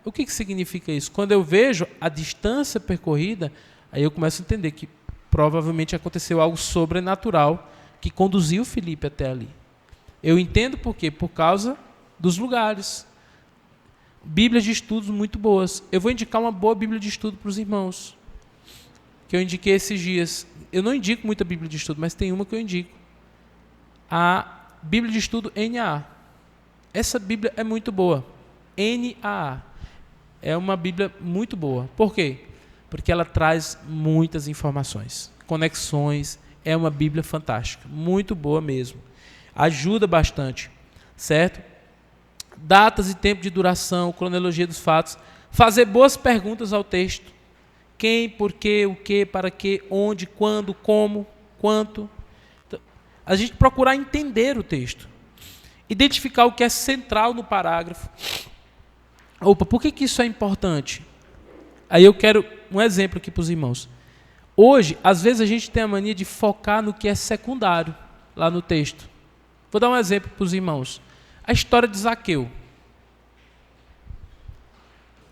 O que significa isso? Quando eu vejo a distância percorrida, aí eu começo a entender que provavelmente aconteceu algo sobrenatural que conduziu Filipe até ali. Eu entendo por quê? Por causa dos lugares. Bíblias de estudos muito boas. Eu vou indicar uma boa Bíblia de estudo para os irmãos, que eu indiquei esses dias. Eu não indico muita Bíblia de estudo, mas tem uma que eu indico. A Bíblia de estudo NAA. Essa Bíblia é muito boa. NAA. É uma Bíblia muito boa. Por quê? Porque ela traz muitas informações, conexões. É uma Bíblia fantástica. Muito boa mesmo. Ajuda bastante. Certo? Datas e tempo de duração, cronologia dos fatos. Fazer boas perguntas ao texto. Quem, por quê, o que, para quê, onde, quando, como, quanto. Então, a gente procurar entender o texto. Identificar o que é central no parágrafo. Por que isso é importante? Aí eu quero um exemplo aqui para os irmãos. Hoje, às vezes a gente tem a mania de focar no que é secundário, lá no texto. Vou dar um exemplo para os irmãos. A história de Zaqueu.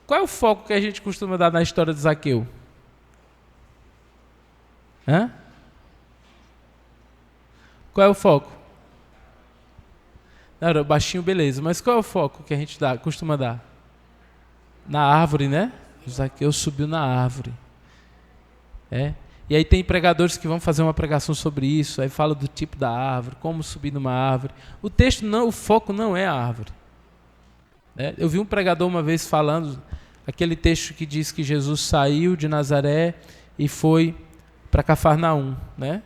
Qual é o foco que a gente costuma dar na história de Zaqueu? Hã? Qual é o foco? Não, era baixinho, beleza. Mas qual é o foco que a gente costuma dar? Na árvore, né? Zaqueu subiu na árvore. E aí tem pregadores que vão fazer uma pregação sobre isso, aí fala do tipo da árvore, como subir numa árvore. O texto não, o foco não é a árvore. Eu vi um pregador uma vez falando, aquele texto que diz que Jesus saiu de Nazaré e foi para Cafarnaum, né?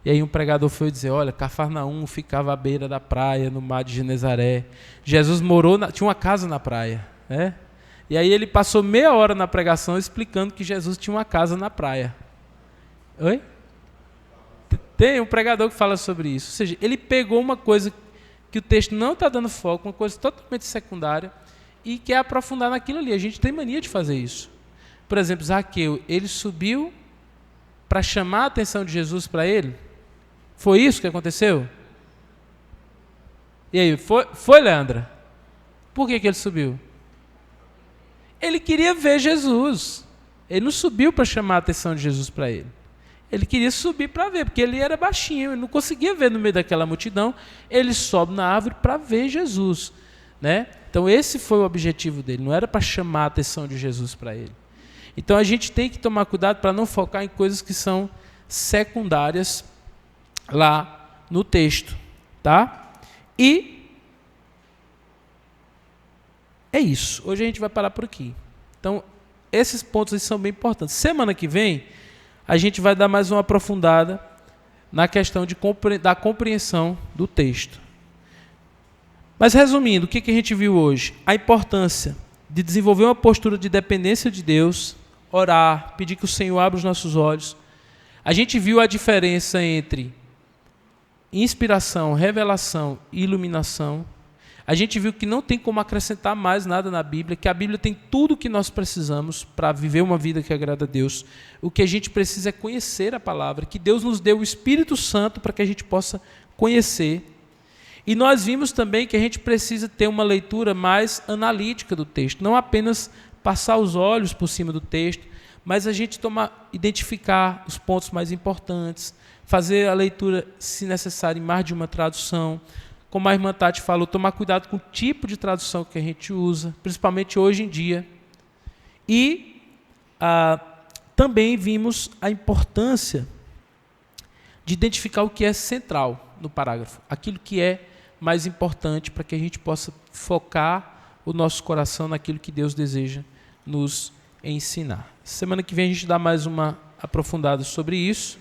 E aí um pregador foi dizer, olha, Cafarnaum ficava à beira da praia, no mar de Genezaré. Jesus tinha uma casa na praia, né? E aí ele passou meia hora na pregação explicando que Jesus tinha uma casa na praia. Oi? Tem um pregador que fala sobre isso. Ou seja, ele pegou uma coisa que o texto não está dando foco, uma coisa totalmente secundária, e quer aprofundar naquilo ali. A gente tem mania de fazer isso. Por exemplo, Zaqueu, ele subiu para chamar a atenção de Jesus para ele? Foi isso que aconteceu? E aí, foi Leandra? Por que ele subiu? Ele queria ver Jesus. Ele não subiu para chamar a atenção de Jesus para ele. Ele queria subir para ver, porque ele era baixinho, ele não conseguia ver no meio daquela multidão. Ele sobe na árvore para ver Jesus, né? Então esse foi o objetivo dele, não era para chamar a atenção de Jesus para ele. Então a gente tem que tomar cuidado para não focar em coisas que são secundárias lá no texto, tá? E é isso. Hoje a gente vai parar por aqui. Então esses pontos aí são bem importantes. Semana que vem a gente vai dar mais uma aprofundada na questão da compreensão do texto. Mas resumindo, o que a gente viu hoje? A importância de desenvolver uma postura de dependência de Deus, orar, pedir que o Senhor abra os nossos olhos. A gente viu a diferença entre inspiração, revelação e iluminação. A gente viu que não tem como acrescentar mais nada na Bíblia, que a Bíblia tem tudo o que nós precisamos para viver uma vida que agrada a Deus. O que a gente precisa é conhecer a palavra, que Deus nos deu o Espírito Santo para que a gente possa conhecer. E nós vimos também que a gente precisa ter uma leitura mais analítica do texto, não apenas passar os olhos por cima do texto, mas a gente identificar os pontos mais importantes, fazer a leitura, se necessário, em mais de uma tradução. Como a irmã Tati falou, tomar cuidado com o tipo de tradução que a gente usa, principalmente hoje em dia. E também vimos a importância de identificar o que é central no parágrafo, aquilo que é mais importante para que a gente possa focar o nosso coração naquilo que Deus deseja nos ensinar. Semana que vem a gente dá mais uma aprofundada sobre isso.